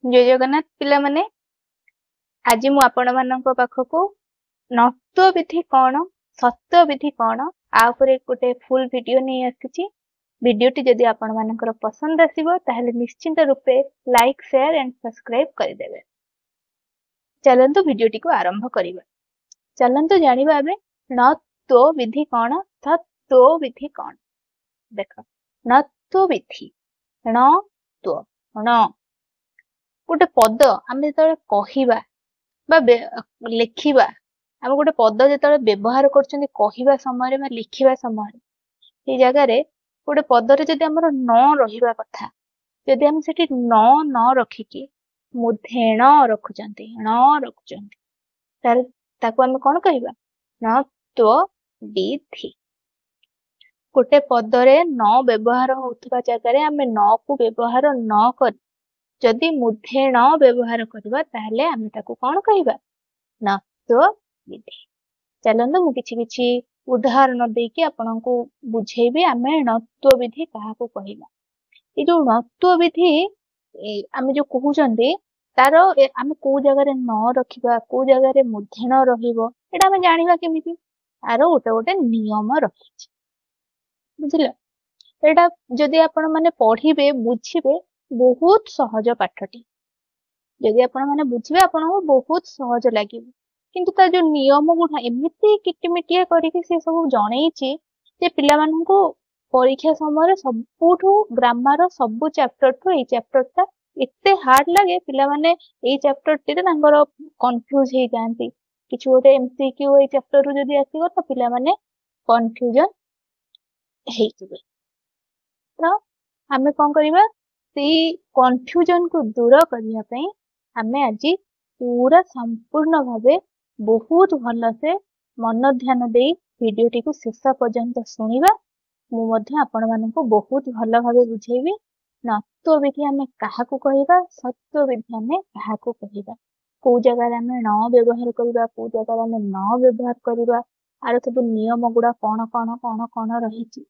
जय जगन्नाथ पिला माने आज मु आपण मानक पाखकू नत्व विधि कौन सत्य विधि कौन आ उपरे गोटे फुल वीडियो नहीं आसी वीडियोटी जदि आपण मानकर पसंद आसीबो ताहले निश्चिंत रूपे लाइक शेयर एंड सब्सक्राइब कर देबे। चलंतु वीडियोटी को आरंभ करिबा। चलंतु जानिबा आबे नत्व विधि कौन सत्य विधि कौन। देखो नत्व विधि न त्व न गोटे पद आम जो कहवा लिखा आम गोटे पद जो व्यवहार कर समय लिखा समय ये जगह गोटे पदरे जदि आमर न रहिबा कथा जदि आम सेठी न रखिकी मुधेण रखुचंती न रखुचंती ताकू आम कौन कहवा नत्व विधि। गोटे पदरे न व्यवहार होउथबा जगह आम न को व्यवहार न कर जदि मुधेण व्यवहार करबा ताहले आमे ताकू कौन कहबा नत्व विधि। चलंतु मु किछि किछि उदाहरण देकी आपनकू बुझेबी आमे नत्व विधि काहाकू कहबा। ए जो नत्व विधि आमे जो कहउचंदी तार आमे को जगह रे न रखिबा को जगह रे मुधेण रहिबो एटा आमे जानिबा केमिति आरो गोटे गोटे नियम रखिछि बुझिला। एटा जदि आपण माने पढिबे बुझिबे बहुत सहज पाठटी जदि आपण माने बुझिबे आपनको बहुत सहज लागिबो किंतु ता जो नियम गुडा एमिति किटिमिटिया करिके से सब जणैछि जे पिला माननको परीक्षा समय सबुठु ग्रामर सब चैप्टर ठु ए चैप्टर ता एते हार्ड लागे पिला माने ए चैप्टर टी तांकर कंफ्यूज हे जांती किछु गोटे एमसीक्यू ए चैप्टर रु जदि आसीगो त पिला माने कंफ्यूजन हे जिवे। तो आमे कोन करिबा से कंफ्यूजन को दूर करिया पई आमे आज पूरा संपूर्ण भावे बहुत भल से मन ध्यान दे वीडियोटी को शेष पर्यंत सुनिबा। मु मध्य आपण माननको बहुत भल भावे बुझेबी नत्व विधि आमे काहाकू कहबा सत्य विधि आमे काहाकू कहबा को जगह आमे न व्यवहार करबा को जगह आमे न व्यवहार करबा आर सब नियम गुडा कोन कोन कोन कोन रहिछि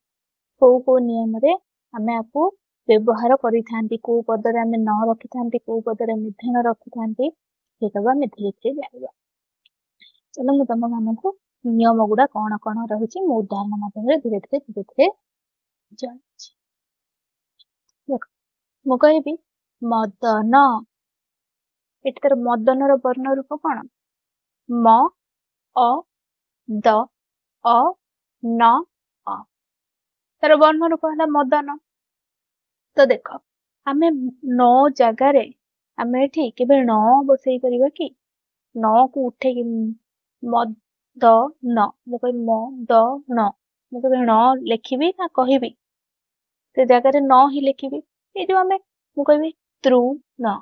को नियम रे आमे आपु व्यवहार करिथांती को पदरे आमे न रखिथांती को पदरे मुधेण रखिथांती सेटा आमे धीरे धीरे जानिबा। चलो मु तम मानकू नियम गुडा कोन कोन रहिछि मु उदाहरण माध्यम रे धीरे धीरे जानिछि। देखो मु कहबी मदन एटा तर मदन रो वर्ण रूप कोन म अ द अ न अ तर वर्ण रूप हला मदन। तो देख आमे न जगार आमे एठी केबे न बसई परिबा कि न को उठे कि म द न मु कहि म द न मु केबे न लिखिबी ना कहिबी से जगह रे न ही लिखिबी। ए जो आमे मु कहबी त्रु न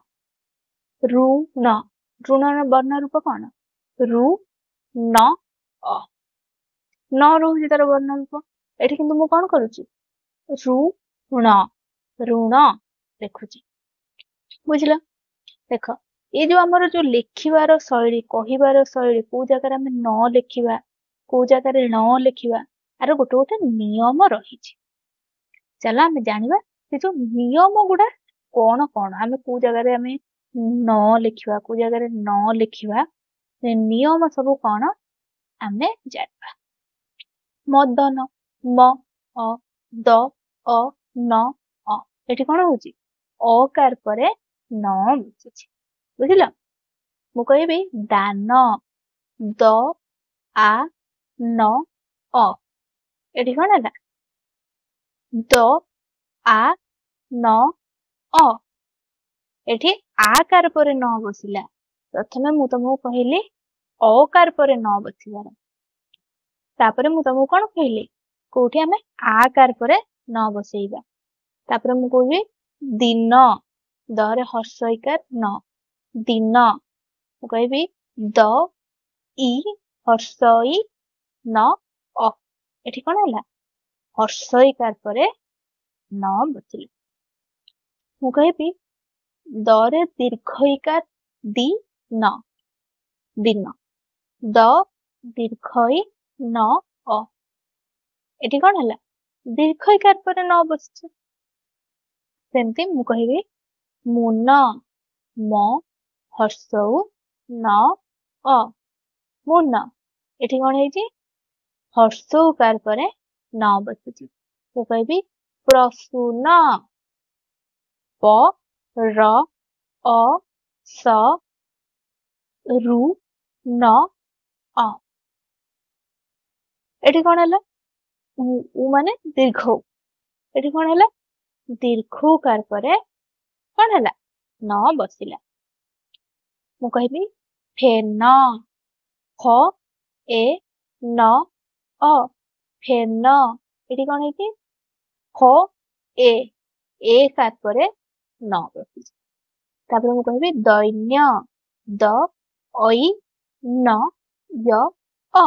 रु न ऋण वर्ण रूप कोन रु न अ न रहउछि तार वर्ण रूप एठी किंतु मु कोन करूछि रु ण ऋण लिखुची बुझला। देख ये जो आमर जो लिखिबार शैली कहिबार शैली को जगह आमे न लिखिबा को जगह रे न लिखिबा आर गोटे गोटे नियम रहिछि। चला आमे जानिबा से जो नियम गुडा कोन कोन आमे को जगह रे आमे न लिखिबा को जगह रे न लिखिबा से नियम सब कोन आमे जानिबा। मदन म अ द अ न अ एठी कोन होउची अकार परे न बसिछि बुझिला। मु कहबी दान द आ न अ एठी कोन हला द आ न अ एठी आकार परे न बसिला प्रथमे मु तुमको कहली अकार परे न बसिबार तापरे मु तुमको कोन कहली कोठी आमे आकार परे न बसैबा तापरे मु कहबी दिन दरे हर्षइकार न दिन मु कहबी द इ हर्षई न अ एठी कोन हला हर्षइकार परे न बसिला। मु कहबी दरे दीर्घइकार दि न दिन द दीर्घई न अ एठी कोन हला दीर्घइकार परे न बसिछ। सेमती मु कहबी मुन म हर्षौ न अ मुन एठी कौन है हर्षौकार पर न बसुची तो कहबी प्रसून प र अ स रु न अ एठी कौन है उ माने दीर्घ एठी कौन है दीर्घकार पर कौन है न बसिला मु कहबी फेन फ ए न अ फेन एठी कौन है फ ए कार पर न बसिଛି तापर मु कहबी दैन्य द ऐ न य अ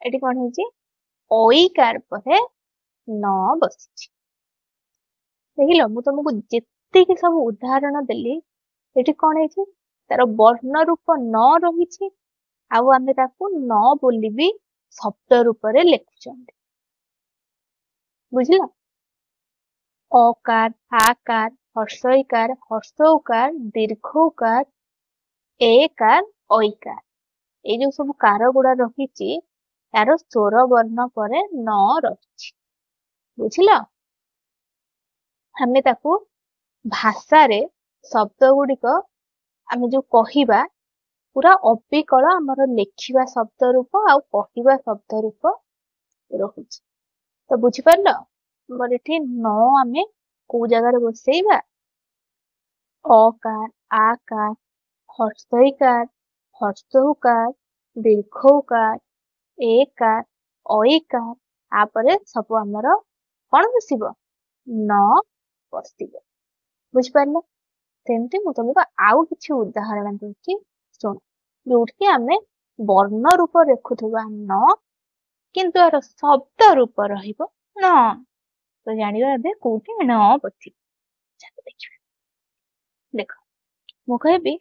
एठी कौन है ऐ कार पर न बसिଛି ଦେଖିଲ ମୁଁ ତମକୁ ଯେତିକି ସବୁ ଉଦାହରଣ ଦେଲି ଏଠି କଣ ହେଇଛି ତାର ବର୍ଣ୍ଣ ରୂପ ନ ରହିଛି ଆଉ ଆମେ ତାକୁ ନ ବୋଲି ବି ଶବ୍ଦ ରୂପରେ ଲେଖୁଛନ୍ତି ବୁଝିଲ ଅକାର ଆକାର ହର୍ଷଇକାର ହର୍ଷଉକାର ଦୀର୍ଘଉକାର ଏକାର ଐକାର ଏଇ ଯୋଉ ସବୁ କାର ଗୁଡା ରହିଛି ତାର ସ୍ୱର ବର୍ଣ୍ଣ ପରେ ନ ରହିଛି ବୁଝିଲ ଆମେ ତାକୁ ଭାଷାରେ ଶବ୍ଦ ଗୁଡିକ ଆମେ ଯୋଉ କହିବା ପୁରା ଅବିକଳ ଆମର ଲେଖିବା ଶବ୍ଦ ରୂପ ଆଉ କହିବା ଶବ୍ଦ ରୂପ ରହୁଛି ତ ବୁଝିପାରିଲ ଆମର ଏଠି ନ ଆମେ କୋଉ ଜାଗାରେ ବସେଇବା ଅକାର ଆକାର ହର୍ଷଇକାର ହର୍ଷଉକାର ଦୀର୍ଘଉକାର ଏକାର ଐକାର ତାପରେ ସବୁ ଆମର କଣ ବସିବ ନ ବସିବ ବୁଝିପାରିଲ ସେମିତି ମୁଁ ତମକୁ ଆଉ କିଛି ଉଦାହରଣ ଦଉଛି ଶୁଣ ଯୋଉଠି ଆମେ ବର୍ଣ୍ଣ ରୂପ ଲେଖୁଥିବା ନ କିନ୍ତୁ ଏହାର ଶବ୍ଦ ରୂପ ରହିବ ନ ତ ଜାଣିବା ଏବେ କୋଉଠି ନ ବସିବ ଚାଲ ଦେଖିବା ଦେଖ ମୁଁ କହିବି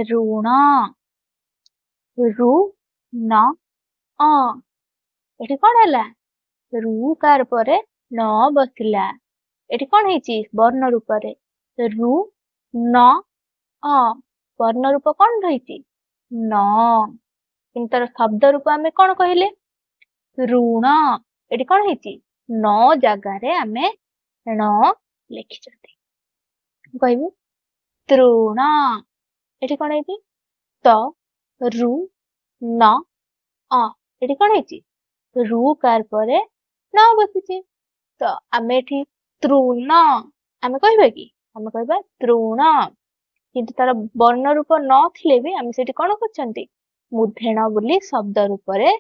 ଋଣ ଋ ନ ଅ ଏଠି କଣ ହେଲା ରୁ କାର ପରେ ନ ବସିଲା ଏଠି କଣ ହେଇଛି ବର୍ଣ୍ଣ ରୂପରେ ରୁ ନ ଅ ବର୍ଣ୍ଣ ରୂପ କଣ ରହିଛି ନ କିନ୍ତୁ ତାର ଶବ୍ଦ ରୂପ ଆମେ କଣ କହିଲେ ଋଣ ଏଠି କଣ ହେଇଛି ନ ଜାଗାରେ ଆମେ ଣ ଲେଖିଛନ୍ତି କହିବୁ ତୃଣ ଏଠି କଣ ହେଇଛି ତ ରୁ ନ ଅ ଏଠି କଣ ହେଇଛି ରୁ କାର ପରେ ନ ବସିଛି ତ ଆମେ ଏଠି ତୃଣ ଆମେ କହିବା କି ଆମେ କହିବା ତୃଣ କିନ୍ତୁ ତାର ବର୍ଣ୍ଣ ରୂପ ନଥିଲେ ବି ଆମେ ସେଠି କଣ କରିଛନ୍ତି ମୁଧେଣ ବୋଲି ଶବ୍ଦ ରୂପରେ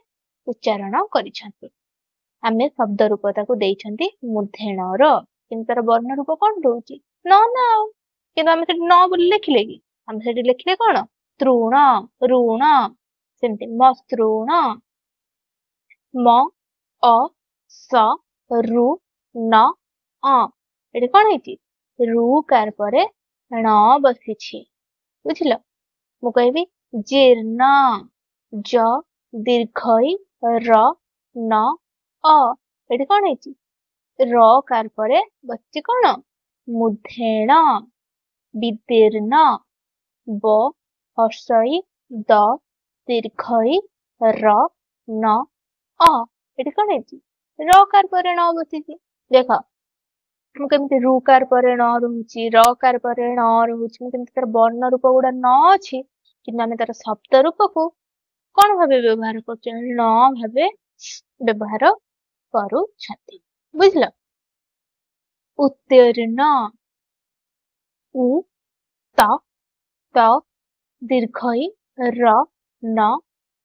ଉଚ୍ଚାରଣ କରିଛନ୍ତି ଆମେ ଶବ୍ଦ ରୂପ ତାକୁ ଦେଇଛନ୍ତି ମୁଧେଣର କିନ୍ତୁ ତାର ବର୍ଣ୍ଣ ରୂପ କଣ ରହୁଛି ନ ନା ଆଉ କିନ୍ତୁ ଆମେ ସେଠି ନ ବୋଲି ଲେଖିଲେ କି ଆମେ ସେଠି ଲେଖିଲେ କଣ ତୃଣ ଋଣ ସେମିତି ମସୃଣ म अ स रु न अ ଏଠି କଣ ହେଇଛି ରୁ କାର ପରେ ଣ ବସିଛି ବୁଝିଲ ମୁଁ କହିବି ଜୀର୍ଣ୍ଣ ଜ ଦୀର୍ଘଇ ର ନ ଅ ଏଠି କଣ ହେଇଛି ର କାର ପରେ ବସିଛି କଣ ମୁଧେଣ ବିଦୀର୍ଣ୍ଣ ବ ହର୍ଷଇ ଦ ଦୀର୍ଘଇ ର ନ ଅ ଏଠି କଣ ହେଇଛି ର କାର ପରେ ନ ବସିଛି ଦେଖ ମୁଁ କେମିତି ରୁ କାର ପରେ ନ ରହୁଛି ର କାର ପରେ ନ ରହୁଛି ମୁଁ କେମିତି ତାର ବର୍ଣ୍ଣ ରୂପ ଗୁଡା ନ ଅଛି କିନ୍ତୁ ଆମେ ତାର ଶବ୍ଦ ରୂପକୁ କଣ ଭାବେ ବ୍ୟବହାର କରୁଛନ୍ତି ନ ଭାବେ ବ୍ୟବହାର କରୁଛନ୍ତି ବୁଝିଲ ଉତ୍ତୀର୍ଣ୍ଣ ଉ ତ ତ ଦୀର୍ଘଇ ର ନ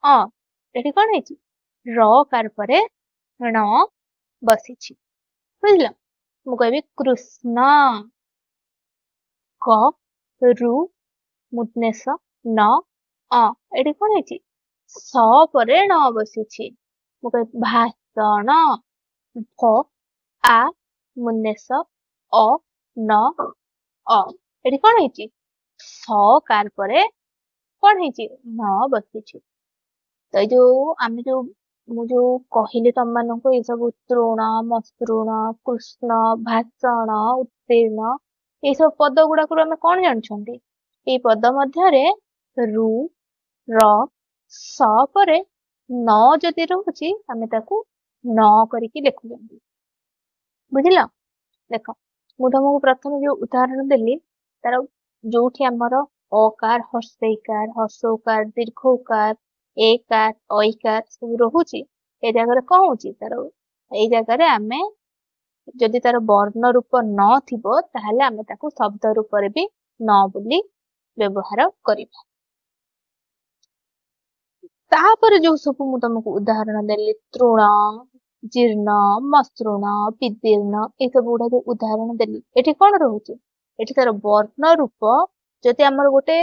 ଅ ଏଠି କଣ ହେଇଛି ର କାର ପରେ ଣ ବସିଛି ବୁଝିଲ ମୁଁ କହିବି କୃଷ୍ଣ କ ରୁ ମୁନେଶ ନ ଅ ଏଠି କଣ ହେଇଛି ସ ପରେ ଣ ବସିଛି ମୁଁ କହିବି ଭାଷଣ ଭ ଆ ମୁନେଶ ଅ ନ ଅ ଏଠି କଣ ହେଇଛି ସ କାର ପରେ କଣ ହେଇଛି ନ ବସିଛି ତ ଏଇ ଯୋଉ ଆମେ ମୁଁ ଯୋଉ କହିଲି ତମମାନଙ୍କୁ ଏଇ ସବୁ ତୃଣ ମସୃଣ କୃଷ୍ଣ ଭାଷଣ ଉତ୍ତୀର୍ଣ୍ଣ ଏଇ ସବୁ ପଦ ଗୁଡାକରୁ ଆମେ କଣ ଜାଣିଛନ୍ତି ଏଇ ପଦ ମଧ୍ୟରେ ରୁ ର ସ ପରେ ନ ଯଦି ରହୁଛି ଆମେ ତାକୁ ନ କରିକି ଲେଖୁଛନ୍ତି। ବୁଝିଲ? ଦେଖ ମୁଁ ତମକୁ ପ୍ରଥମେ ଯୋଉ ଉଦାହରଣ ଦେଲି ତାର ଯୋଉଠି ଆମର ଅକାର ହର୍ଷେଇକାର ହର୍ଷଉକାର ଦୀର୍ଘଉକାର ଏକାର ଐକାର ସବୁ ରହୁଛି ଏ ଜାଗାରେ କଣ ହଉଛି ତାର ଏଇ ଜାଗାରେ ଆମେ ଯଦି ତାର ବର୍ଣ୍ଣ ରୂପ ନଥିବ ତାହେଲେ ଆମେ ତାକୁ ଶବ୍ଦ ରୂପରେ ବି ନ ବୋଲି ବ୍ୟବହାର କରିବା। ତାପରେ ଯୋଉ ସବୁ ମୁଁ ତମକୁ ଉଦାହରଣ ଦେଲି ତୃଣ ଜୀର୍ଣ୍ଣ ମସୃଣ ବିଦୀର୍ଣ୍ଣ ଏଇ ସବୁ ଗୁଡା ଯୋଉ ଉଦାହରଣ ଦେଲି ଏଠି କଣ ରହୁଛି ଏଠି ତାର ବର୍ଣ୍ଣ ରୂପ ଯଦି ଆମର ଗୋଟେ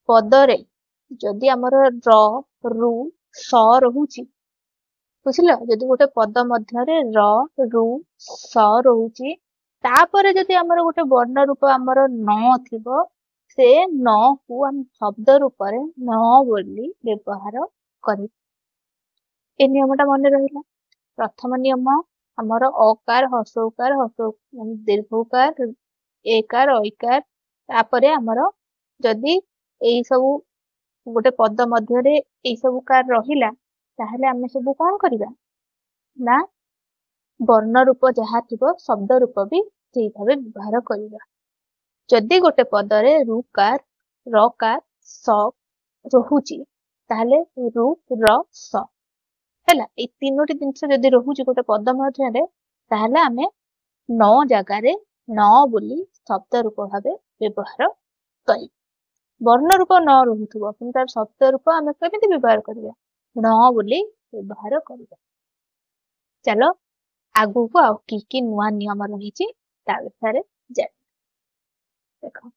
ପଦରେ ଯଦି ଆମର ର ରୁ ସ ରହୁଛି ବୁଝିଲ ଯଦି ଗୋଟେ ପଦ ମଧ୍ୟରେ ର ରୁ ସ ରହୁଛି ତାପରେ ଯଦି ଆମର ଗୋଟେ ବର୍ଣ୍ଣ ରୂପ ଆମର ନ ଥିବ ସେ ନ କୁ ଆମେ ଶବ୍ଦ ରୂପରେ ନ ବୋଲି ବ୍ୟବହାର କରିବୁ। ଏ ନିୟମଟା ମନେ ରହିଲା। ପ୍ରଥମ ନିୟମ ଆମର ଅକାର ହର୍ଷଉକାର ଦୀର୍ଘଉକାର ଏକାର ଐକାର ତାପରେ ଆମର ଯଦି ଏଇ ସବୁ ଗୋଟେ ପଦ ମଧ୍ୟରେ ଏଇ ସବୁ କାର ରହିଲା ତାହେଲେ ଆମେ ସବୁ କଣ କରିବା ନା ବର୍ଣ୍ଣ ରୂପ ଯାହା ଥିବ ଶବ୍ଦ ରୂପ ବି ସେଇ ଭାବେ ବ୍ୟବହାର କରିବା। ଯଦି ଗୋଟେ ପଦରେ ରୁକାର ରକାର ସ ରହୁଛି ତାହେଲେ ରୁ ର ସ ହେଲା ଏଇ ତିନୋଟି ଜିନିଷ ଯଦି ରହୁଛି ଗୋଟେ ପଦ ମଧ୍ୟରେ ତାହେଲେ ଆମେ ନ ଜାଗାରେ ନ ବୋଲି ଶବ୍ଦ ରୂପ ଭାବେ ବ୍ୟବହାର କରିବା। ବର୍ଣ୍ଣ ରୂପ ନ ରହୁଥିବ କିନ୍ତୁ ତାର ଶବ୍ଦ ରୂପ ଆମେ କେମିତି ବ୍ୟବହାର କରିବା ନ ବୋଲି ବ୍ୟବହାର କରିବା। ଚାଲ ଆଗକୁ ଆଉ କି ନୂଆ ନିୟମ ରହିଛି ତା ବିଷୟରେ ଜାଣିବା। ଦେଖ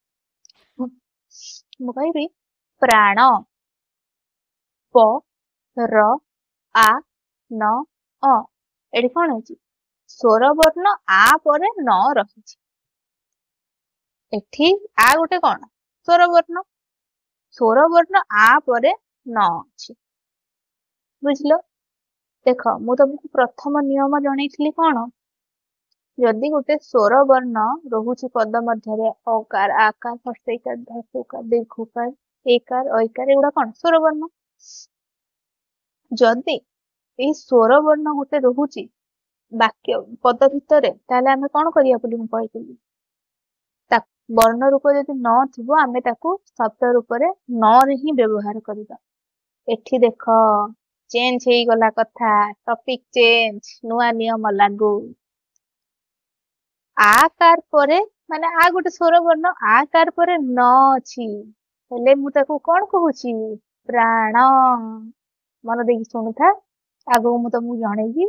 ମୁଁ କହିବି ପ୍ରାଣ ପ ର ଆ ନ ଅ ଏଠି କଣ ହେଇଛି ସ୍ୱର ବର୍ଣ୍ଣ ଆ ପରେ ନ ରହିଛି ଏଠି ଆ ଗୋଟେ କଣ ସ୍ୱର ବର୍ଣ୍ଣ ସ୍ୱର ବର୍ଣ୍ଣ ଆ ପରେ ନ ଅଛି ବୁଝିଲ। ଦେଖ ମୁଁ ତମକୁ ପ୍ରଥମ ନିୟମ ଜଣେଇଥିଲି କଣ ଯଦି ଗୋଟେ ସ୍ୱର ବର୍ଣ୍ଣ ରହୁଛି ପଦ ମଧ୍ୟରେ ଅକାର ଆକାର ହର୍ଷେଇକାର ହର୍ଷଉକାର ଦୀର୍ଘଉକାର ଏକାର ଐକାର ଏଗୁଡା କଣ ସ୍ୱର ବର୍ଣ୍ଣ। ଯଦି ଏଇ ସ୍ୱର ବର୍ଣ୍ଣ ଗୋଟେ ରହୁଛି ବାକ୍ୟ ପଦ ଭିତରେ ତାହେଲେ ଆମେ କଣ କରିବା ବୋଲି ମୁଁ କହିଥିଲି ବର୍ଣ୍ଣ ରୂପ ଯଦି ନଥିବ ଆମେ ତାକୁ ଶବ୍ଦ ରୂପରେ ନରେ ହିଁ ବ୍ୟବହାର କରିବା। ଏଠି ଦେଖ ଚେଞ୍ଜ ହେଇଗଲା କଥା ଟପିକ ଚେଞ୍ଜ ନୂଆ ନିୟମ ଲାଗୁ ଆ କାର ପରେ ମାନେ ଆ ଗୋଟେ ସ୍ୱର ବର୍ଣ୍ଣ ଆ କାର ପରେ ନ ଅଛି ହେଲେ ମୁଁ ତାକୁ କଣ କହୁଛି ପ୍ରାଣ। ମନ ଦେଇକି ଶୁଣୁଥା ଆଗକୁ ମୁଁ ତମକୁ ଜଣେଇବି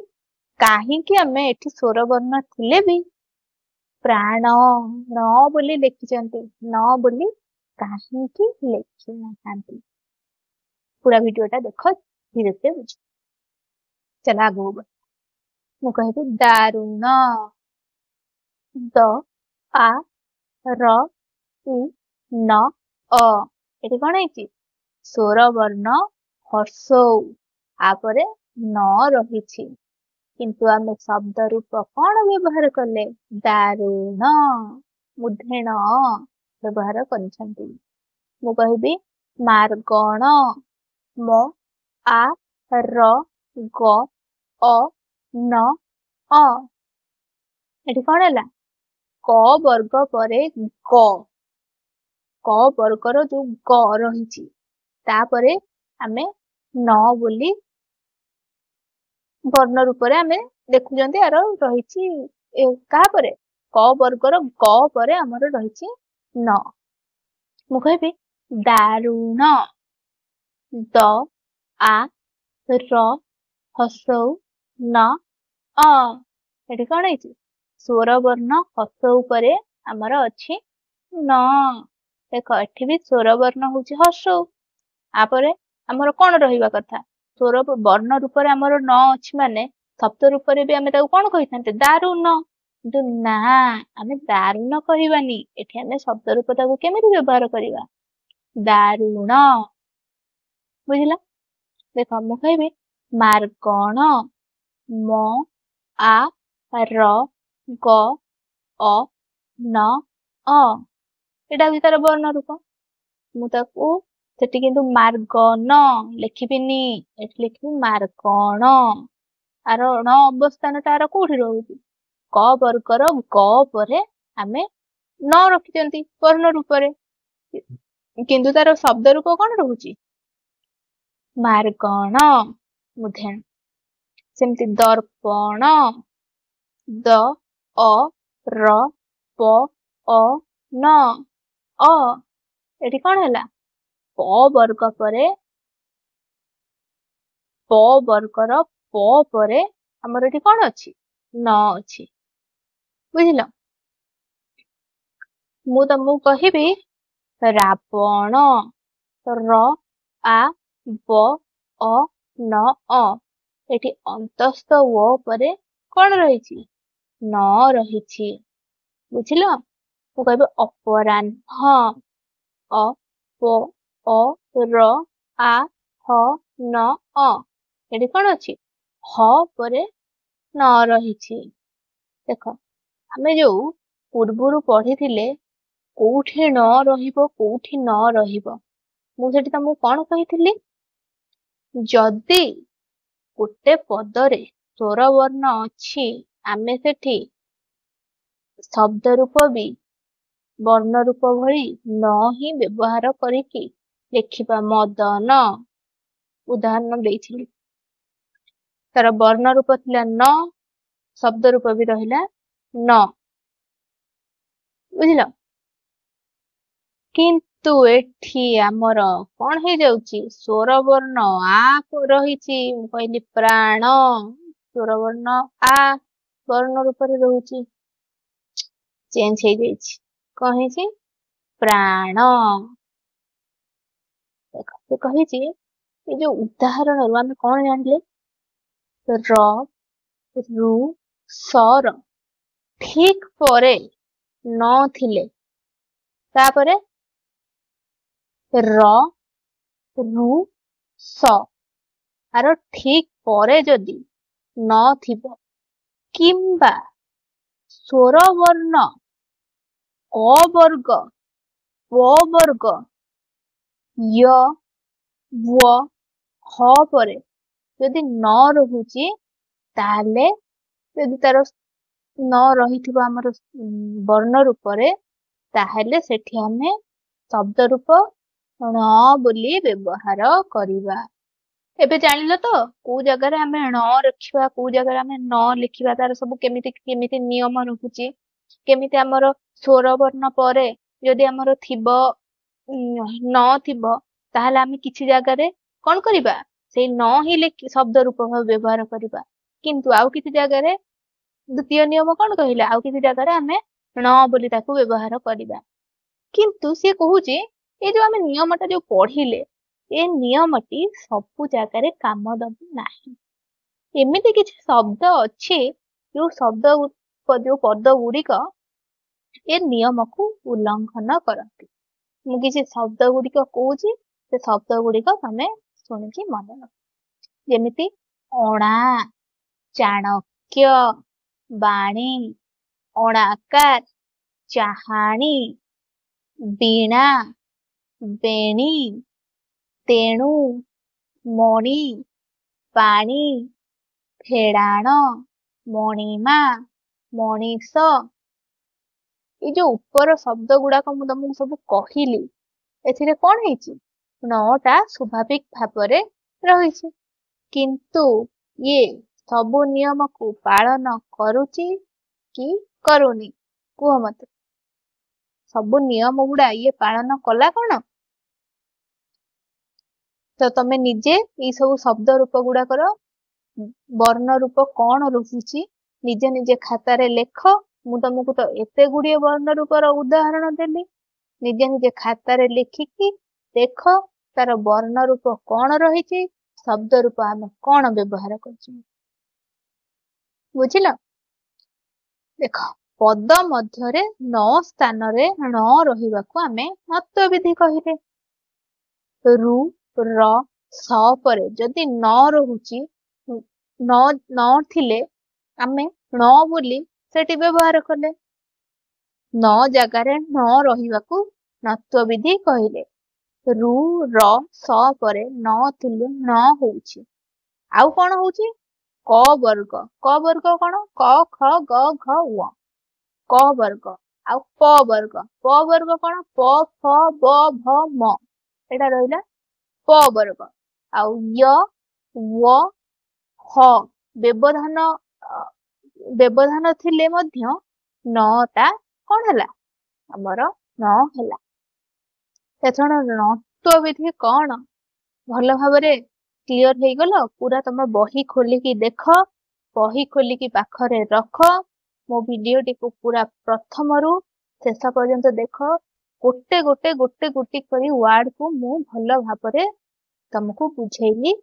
କାହିଁକି ଆମେ ଏଠି ସ୍ୱର ବର୍ଣ୍ଣ ଥିଲେ ବି ପ୍ରାଣ ନ ବୋଲି ଲେଖିଛନ୍ତି ନ ବୋଲି କାହିଁକି ଲେଖି ନାହାନ୍ତି ପୁରା ଭିଡିଓଟା ଦେଖ ଧୀରେ ଧୀରେ ବୁଝ। ଚାଲ ଆଗକୁ ମୁଁ କହିବି ଦାରୁଣ ଦ ଆ ର ଇ ନ ଅ ଏଠି କଣ ହେଇଛି ସ୍ୱର ବର୍ଣ୍ଣ ହର୍ଷଉ ଆପରେ ନ ରହିଛି କିନ୍ତୁ ଆମେ ଶବ୍ଦ ରୂପ କଣ ବ୍ୟବହାର କଲେ ଦାରୁଣ ମୁଧେଣ ବ୍ୟବହାର କରିଛନ୍ତି। ମୁଁ କହିବି ମାର୍ଗଣ ମ ଆ ର ଗ ଅ ନ ଅ ଏଠି କଣ ହେଲା କ ବର୍ଗ ପରେ କ ବର୍ଗର ଯୋଉ ଗ ରହିଛି ତାପରେ ଆମେ ନ ବୋଲି ବର୍ଣ୍ଣ ରୂପରେ ଆମେ ଦେଖୁଛନ୍ତି ଆର ରହିଛି କାହାପରେ କ ବର୍ଗର ଗ ପରେ ଆମର ରହିଛି ନ। ମୁଁ କହିବି ଦାରୁଣ ଦ ଆ ର ହର୍ଷଉ ନ ଅ ଏଠି କଣ ହେଇଛି ସ୍ୱର ବର୍ଣ୍ଣ ହର୍ଷ ଉପରେ ଆମର ଅଛି ନ। ଦେଖ ଏଠି ବି ସ୍ୱର ବର୍ଣ୍ଣ ହଉଛି ହର୍ଷଉ ତାପରେ ଆମର କଣ ରହିବା କଥା ସ୍ୱର ବର୍ଣ୍ଣ ରୂପରେ ଆମର ନ ଅଛି ମାନେ ଶବ୍ଦ ରୂପରେ ବି ଆମେ ତାକୁ କଣ କହିଥାନ୍ତେ ଦାରୁଣ କିନ୍ତୁ ନା ଆମେ ଦାରୁଣ କହିବାନି ଏଠି ଆମେ ଶବ୍ଦ ରୂପ ତାକୁ କେମିତି ବ୍ୟବହାର କରିବା ଦାରୁଣ ବୁଝିଲା। ଦେଖ ମୁଁ କହିବି ମାର୍ଗଣ ମ ଆ ର ଗ ଅ ନ ଅ ଏଟା ହଉଛି ତାର ବର୍ଣ୍ଣ ରୂପ ମୁଁ ତାକୁ ସେଠି କିନ୍ତୁ ମାର୍ଗନ ଲେଖିବିନି, ଏଠି ଲେଖିବି ମାର୍ଗଣ। ଆର ଣ ଅବସ୍ଥାନଟା ଆର କୋଉଠି ରହୁଛି? କ ବର୍ଗର ଗ ପରେ ଆମେ ନ ରଖିଛନ୍ତି ବର୍ଣ୍ଣ ରୂପରେ, କିନ୍ତୁ ତାର ଶବ୍ଦ ରୂପ କଣ ରହୁଛି? ମାର୍ଗଣ ମୁଧେଣ। ସେମିତି ଦର୍ପଣ, ଦ ଅ ର ପ ଅ ନ ଅ, ଏଠି କଣ ହେଲା? ପ ବର୍ଗ ପରେ ପ ବର୍ଗର ପ ପରେ ଆମର ଏଠି କଣ ଅଛି? ନ ଅଛି। ବୁଝିଲ? ମୁଁ ତମକୁ କହିବି ରାବଣ, ର ଆ ବ ଅ ନ ଅ, ଏଠି ଅନ୍ତସ୍ଥ ଅ ପରେ କଣ ରହିଛି? ନ ରହିଛି। ବୁଝିଲ? ମୁଁ କହିବି ଅପରାହ୍ନ, ଅ ପ ଅ ର ଆ ହ ନ ଅ, ଏଠି କଣ ଅଛି? ହ ପରେ ନ ରହିଛି। ଦେଖ, ଆମେ ଯୋଉ ପୂର୍ବରୁ ପଢିଥିଲେ କୋଉଠି ନ ରହିବ କୋଉଠି ନ ରହିବ, ମୁଁ ସେଠି ତମକୁ କଣ କହିଥିଲି? ଯଦି ଗୋଟେ ପଦରେ ସ୍ୱର ବର୍ଣ୍ଣ ଅଛି, ଆମେ ସେଠି ଶବ୍ଦ ରୂପ ବି ବର୍ଣ୍ଣ ରୂପ ଭଳି ନ ହିଁ ବ୍ୟବହାର କରିକି ଲେଖିବା। ମଦନ ଉଦାହରଣ ଦେଇଥିଲି, ତାର ବର୍ଣ୍ଣ ରୂପ ଥିଲା ନ, ଶବ୍ଦ ରୂପ ବି ରହିଲା ନ। ବୁଝିଲ? କିନ୍ତୁ ଏଠି ଆମର କଣ ହେଇଯାଉଛି? ସ୍ୱର ବର୍ଣ୍ଣ ଆ ରହିଛି। ମୁଁ କହିଲି ପ୍ରାଣ, ସ୍ୱର ବର୍ଣ୍ଣ ଆ ବର୍ଣ୍ଣ ରୂପରେ ରହୁଛି, ଚେଞ୍ଜ ହେଇଯାଇଛି। କଣ ହେଇଛି? ପ୍ରାଣ। ଦେଖ, ସେ କହିଛି, ଏ ଯୋଉ ଉଦାହରଣରୁ ଆମେ କଣ ଜାଣିଲେ? ର ରୁ ସ ଠିକ ପରେ ନ ଥିଲେ, ତାପରେ ର ରୁ ସ, ଆର ଠିକ ପରେ ଯଦି ନଥିବ, କିମ୍ବା ସ୍ୱର ବର୍ଣ୍ଣ ଅ ବର୍ଗ, ପ ବର୍ଗ, ୟ ୱ ହ ପରେ ଯଦି ନ ରହୁଛି, ତାହେଲେ ଯଦି ତାର ନ ରହିଥିବ ଆମର ବର୍ଣ୍ଣ ରୂପରେ, ତାହେଲେ ସେଠି ଆମେ ଶବ୍ଦ ରୂପ ଣ ବୋଲି ବ୍ୟବହାର କରିବା। ଏବେ ଜାଣିଲ ତ କୋଉ ଜାଗାରେ ଆମେ ଣ ରଖିବା, କୋଉ ଜାଗାରେ ଆମେ ନ ଲେଖିବା, ତାର ସବୁ କେମିତି କେମିତି ନିୟମ ରହୁଛି। କେମିତି ଆମର ସ୍ୱର ବର୍ଣ୍ଣ ପରେ ଯଦି ଆମର ଥିବ ନଥିବ, ତାହେଲେ ଆମେ କିଛି ଜାଗାରେ କଣ କରିବା? ସେଇ ନ ହିଁ ଶବ୍ଦ ରୂପ ଭାବେ ବ୍ୟବହାର କରିବା। କିନ୍ତୁ ଆଉ କିଛି ଜାଗାରେ ଦ୍ୱିତୀୟ ନିୟମ କଣ କହିଲା? ଆଉ କିଛି ଜାଗାରେ ଆମେ ଣ ବୋଲି ତାକୁ ବ୍ୟବହାର କରିବା। କିନ୍ତୁ ସିଏ କହୁଛି, ଏଇ ଯୋଉ ଆମେ ନିୟମଟା ଯୋଉ ପଢିଲେ, ଏ ନିୟମଟି ସବୁ ଜାଗାରେ କାମ ଦବ ନାହିଁ। ଏମିତି କିଛି ଶବ୍ଦ ଅଛି, ଯୋଉ ପଦ ଗୁଡିକ ଏ ନିୟମକୁ ଉଲ୍ଲଂଘନ କରନ୍ତି। ମୁଁ କିଛି ଶବ୍ଦ ଗୁଡିକ କହୁଛି, ସେ ଶବ୍ଦ ଗୁଡିକ ତମେ ଶୁଣିକି ମନେ ରଖ। ଯେମିତି ଅଣା, ଚାଣକ୍ୟ, ବାଣୀ, ଅଣାକାର, ଚାହାଣି, ବୀଣା, ବେଣୀ, ତେଣୁ, ମଣି, ପାଣି, ଫେଡାଣ, ମଣିମା, ମଣିଷ। ଏଇ ଯୋଉ ଉପର ଶବ୍ଦ ଗୁଡାକ ମୁଁ ତମକୁ ସବୁ କହିଲି, ଏଥିରେ କଣ ହେଇଛି? ଟା ସ୍ୱାଭାବିକ ଭାବରେ ରହିଛି। କିନ୍ତୁ ଇଏ ସବୁ ନିୟମକୁ ପାଳନ କରୁଛି କି କରୁନି? କୁହ ମତେ। ସବୁ ନିୟମ ଗୁଡା ଇଏ ପାଳନ କଲା କଣ? ତ ତମେ ନିଜେ ଏଇ ସବୁ ଶବ୍ଦ ରୂପ ଗୁଡାକର ବର୍ଣ୍ଣ ରୂପ କଣ ରହୁଛି ନିଜେ ନିଜେ ଖାତାରେ ଲେଖ। ମୁଁ ତମକୁ ତ ଏତେ ଗୁଡିଏ ବର୍ଣ୍ଣ ରୂପର ଉଦାହରଣ ଦେଲି, ନିଜେ ନିଜେ ଖାତାରେ ଲେଖିକି ଦେଖ ତାର ବର୍ଣ୍ଣ ରୂପ କଣ ରହିଛି, ଶବ୍ଦ ରୂପ ଆମେ କଣ ବ୍ୟବହାର କରୁଛୁ। ବୁଝିଲ? ଦେଖ, ପଦ ମଧ୍ୟରେ ନ ସ୍ଥାନରେ ଣ ରହିବାକୁ ଆମେ ନତ୍ୱ ବିଧି କହିଲେ। ରୁ ର ସ ପରେ ଯଦି ନ ରହୁଛି, ନ ଥିଲେ ଆମେ ଣ ବୋଲି ସେଠି ବ୍ୟବହାର କଲେ। ନ ଜାଗାରେ ନ ରହିବାକୁ ନତ୍ୱ ବିଧି କହିଲେ। ରୁ ର ସ ପରେ ନ ଥିଲେ ନ ହଉଛି। ଆଉ କଣ ହଉଛି? କ ବର୍ଗ। କ ବର୍ଗ କଣ? କ ଖ ଗ ଘ ଙ। କ ବର୍ଗ। ଆଉ ପ ବର୍ଗ। ପ ବର୍ଗ କଣ? ପ ଫ ବ ଭ ମ। ଏଇଟା ରହିଲା ପ ବର୍ଗ। ଆଉ ୟ ୱ ହ ବ୍ୟବଧାନ ବ୍ୟବଧାନ ଥିଲେ ମଧ୍ୟ ନଟା କଣ ହେଲା? ଆମର ନ ହେଲା। ଏଥର ଣତ୍ବ ବିଧି କଣ? ଭଲ ଭାବରେ କ୍ଲିୟର ହେଇଗଲ? ପୁରା ତମ ବହି ଖୋଲିକି ଦେଖ, ବହି ଖୋଲିକି ପାଖରେ ରଖ, ମୋ ଭିଡିଓଟିକୁ ପୁରା ପ୍ରଥମରୁ ଶେଷ ପର୍ଯ୍ୟନ୍ତ ଦେଖ। ଗୋଟେ ଗୋଟି କରି ୱାର୍ଡକୁ ମୁଁ ଭଲ ଭାବରେ ତମକୁ ବୁଝେଇଲି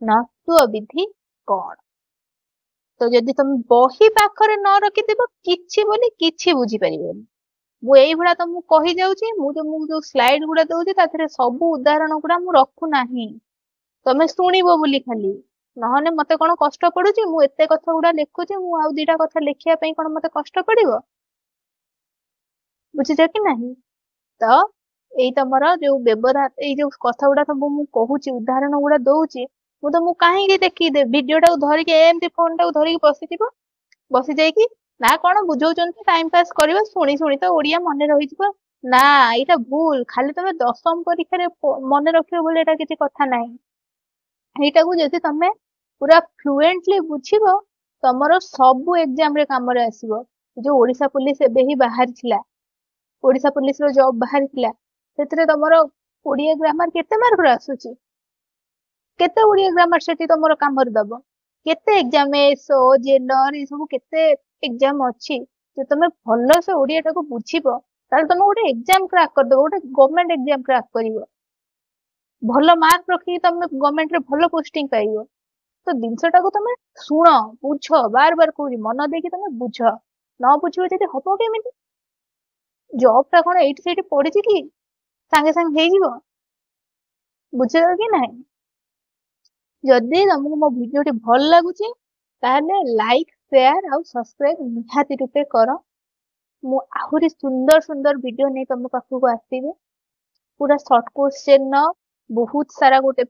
ଣତ୍ବ ବିଧି କଣ। ତ ଯଦି ତମେ ବହି ପାଖରେ ନ ରଖିଥିବ କିଛି ବୋଲି କିଛି ବୁଝିପାରିବନି। ମୁଁ ଏଇଭଳିଆ ତମକୁ କହିଯାଉଛି, ମୁଁ ତମକୁ ଯୋଉ ସ୍ଲାଇଡ ଗୁଡା ଦଉଛି ତା ଦେହରେ ସବୁ ଉଦାହରଣ ଗୁଡା ମୁଁ ରଖୁନାହିଁ, ତମେ ଶୁଣିବ ବୋଲି ଖାଲି। ନହେଲେ ମତେ କଣ କଷ୍ଟ ପଡୁଛି? ମୁଁ ଏତେ କଥା ଗୁଡା ଲେଖୁଛି, ମୁଁ ଆଉ ଦିଟା କଥା ଲେଖିବା ପାଇଁ କଣ ମତେ କଷ୍ଟ ପଡିବ? ବୁଝିଛ କି ନାହିଁ? ତ ଏଇ ତମର ଯୋଉ ଏଇ ଯୋଉ କଥା ଗୁଡା ସବୁ ମୁଁ କହୁଛି, ଉଦାହରଣ ଗୁଡା ଦଉଛି, ମୁଁ ତମକୁ କାହିଁକି ଦେଖିଦେବି? ଭିଡିଓ ଟାକୁ ଧରିକି ଏମିତି ଫୋନ ଟାକୁ ଧରିକି ବସିଥିବ, ବସି ଯାଇକି ନା କଣ ବୁଝଉଛନ୍ତି ଟାଇମ ପାସ୍ କରିବା, ଶୁଣି ଶୁଣି ତ ଓଡିଆ ମନେ ରହିଯିବ। ନା, ଏଇଟା ଭୁଲ। ଖାଲି ତମେ ଦଶମ ପରୀକ୍ଷାରେ ମନେ ରଖିବ ବୋଲି ଏଇଟା କିଛି କଥା ନାହିଁ। ଏଇଟାକୁ ଯଦି ତମେ ପୁରା ଫ୍ଲୁଏଣ୍ଟଲି ବୁଝିବ, ତମର ସବୁ ଏକ୍ସାମ ରେ କାମରେ ଆସିବ। ଯୋଉ ଓଡିଶା ପୋଲିସ ଏବେ ହିଁ ବାହାରିଥିଲା, ଓଡିଶା ପୋଲିସ ର ଜବ ବାହାରିଥିଲା, ସେଥିରେ ତମର ଓଡିଆ ଗ୍ରାମାର କେତେ ମାର୍କର ଆସୁଛି? କେତେ ଓଡିଆ ଗ୍ରାମାର ସେଠି ତମର କାମରେ ଦବ? କେତେ ଏକ୍ସାମ ଏସଓ ଜେନର ଏ ସବୁ କେତେ ଏକ୍ସାମ ଅଛି? ଯେ ତମେ ଭଲସେ ଓଡିଆ ଟାକୁ ବୁଝିବ, ତାହେଲେ ତମେ ଗୋଟେ ଏକ୍ସାମ କ୍ରାକ୍ କରିଦବ, ଗୋଟେ ଗଭର୍ଣ୍ଣମେଣ୍ଟ ଏକ୍ସାମ କ୍ରାକ୍ କରିବ, ଭଲ ମାର୍କ ରଖିକି ତମେ ଗଭର୍ଣ୍ଣମେଣ୍ଟରେ ଭଲ ପୋଷ୍ଟିଂ ପାଇବ। ତ ଜିନିଷଟାକୁ ତମେ ଶୁଣ, ବୁଝ, ବାର ବାର କହୁଛି, ମନ ଦେଇକି ତମେ ବୁଝ। ନ ବୁଝିବ ଯଦି ହବ କେମିତି? ଜବ୍ ଟା କଣ ଏଇଠି ସେଇଠି ପଡିଛି କି ସାଙ୍ଗେ ସାଙ୍ଗେ ହେଇଯିବ? ବୁଝିଲ କି ନାହିଁ? ଯଦି ତମକୁ ମୋ ଭିଡିଓଟି ଭଲ ଲାଗୁଛି, ତାହେଲେ ଲାଇକ୍, ସେୟାର ଆଉ ସବସ୍କ୍ରାଇବ ନିହାତି ରୂପେ କର। ମୁଁ ଆହୁରି ସୁନ୍ଦର ସୁନ୍ଦର ଭିଡିଓ ନେଇ ତମ ପାଖକୁ ଆସିବି। ପୁରା ସର୍ଟ କୋଶ୍ଚେନ ବହୁତ ସାରା ଗୋଟେ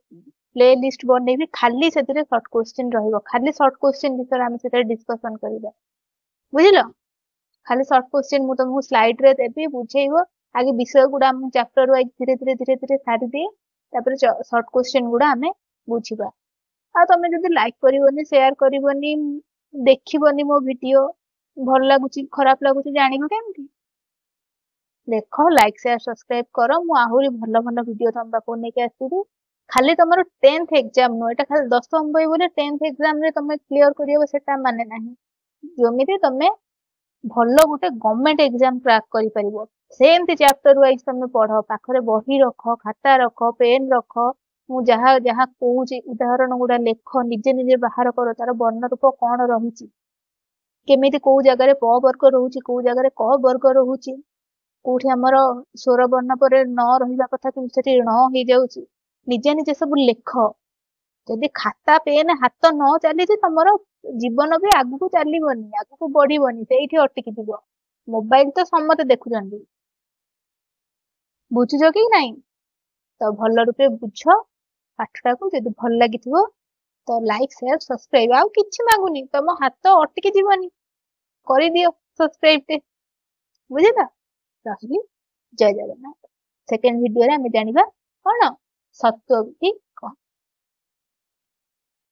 ପ୍ଲେ ଲିଷ୍ଟ ବନେଇବି, ଖାଲି ସେଥିରେ ସର୍ଟ କୋଶ୍ଚେନ ରହିବ। ଖାଲି ସର୍ଟ କୋଶ୍ଚେନ ବିଷୟରେ ଆମେ ସେଥିରେ ଡିସ୍କସନ କରିବା, ବୁଝିଲ? ଖାଲି ସର୍ଟ କୋଶ୍ଚେନ ମୁଁ ତମକୁ ସ୍ଲାଇଡ ରେ ଦେବି, ବୁଝେଇବ। ଆगे ବିଷୟ ଗୁଡା ଆମେ ଚାପ୍ଟର ୱାଇଜ ଧୀରେ ଧୀରେ ସାରିଦିଏ, ତାପରେ ସର୍ଟ କୋଶ୍ଚେନ ଗୁଡା ଆମେ ବୁଝିବା। ଆଉ ତମେ ଯଦି ଲାଇକ୍ କରିବନି, ସେୟାର କରିବନି, ଦେଖିବନି ମୋ ଭିଡିଓ, ଭଲ ଲାଗୁଛି ଖରାପ ଲାଗୁଛି ଜାଣିବ କେମିତି? ଦେଖ, ଲାଇକ୍ ସେୟାର ସବସ୍କ୍ରାଇବ କର। ମୁଁ ଆହୁରି ଭଲ ଭଲ ଭିଡିଓ ତମ ପାଖକୁ ନେଇକି ଆସିବି। ଖାଲି ତମର 10th ଏକ୍ସାମ ନୁହଁ, ଏଟା ଖାଲି ଦଶମ ବହି ବୋଲି 10th ଏକ୍ସାମ ରେ ତମେ କ୍ଲିୟର କରିବ ସେଟା ମାନେ ନାହିଁ। ଯେମିତି ତମେ ଭଲ ଗୋଟେ ଗଭର୍ଣ୍ଣମେଣ୍ଟ ଏକ୍ସାମ କ୍ରାକ୍ କରିପାରିବ, ସେମିତି ଚାପ୍ଟର ୱାଇଜ ତମେ ପଢ। ପାଖରେ ବହି ରଖ, ଖାତା ରଖ, ପେନ ରଖ। ମୁଁ ଯାହା ଯାହା କହୁଛି ଉଦାହରଣ ଗୁଡା ଲେଖ, ନିଜେ ନିଜେ ବାହାର କର ତାର ବର୍ଣ୍ଣ ରୂପ କଣ ରହୁଛି, କେମିତି କୋଉ ଜାଗାରେ ପ ବର୍ଗ ରହୁଛି, କୋଉ ଜାଗାରେ କ ବର୍ଗ ରହୁଛି, କୋଉଠି ଆମର ସ୍ୱର ବର୍ଣ୍ଣ ପରେ ନ ରହିବା କଥା କିନ୍ତୁ ସେଠି ଣ ହେଇଯାଉଛି। ନିଜେ ନିଜେ ସବୁ ଲେଖ। ଯଦି ଖାତା ପେନ୍ ହାତ ନ ଚାଲିଛି, ତମର ଜୀବନ ବି ଆଗକୁ ଚାଲିବନି, ଆଗକୁ ବଢିବନି, ସେଇଠି ଅଟକି ଯିବ। ମୋବାଇଲ ତ ସମସ୍ତେ ଦେଖୁଛନ୍ତି, ବୁଝୁଛ କି ନାଇଁ? ତ ଭଲ ରୂପେ ବୁଝ ପାଠଟାକୁ। ଯଦି ଭଲ ଲାଗିଥିବ ତ ଲାଇକ୍ ସେୟାର ସବସ୍କ୍ରାଇବ, ଆଉ କିଛି ମାଗୁନି, ତମ ହାତ ଅଟକି ଯିବନି, କରିଦିଅ ସବସ୍କ୍ରାଇବ ଟେ, ବୁଝିଲ? ରହିଲି, ଜୟ ଜଗନ୍ନାଥ। ସେକେଣ୍ଡ ଭିଡିଓରେ ଆମେ ଜାଣିବା କଣ ସତ୍ତ୍ୱ ବିଧି କଣ।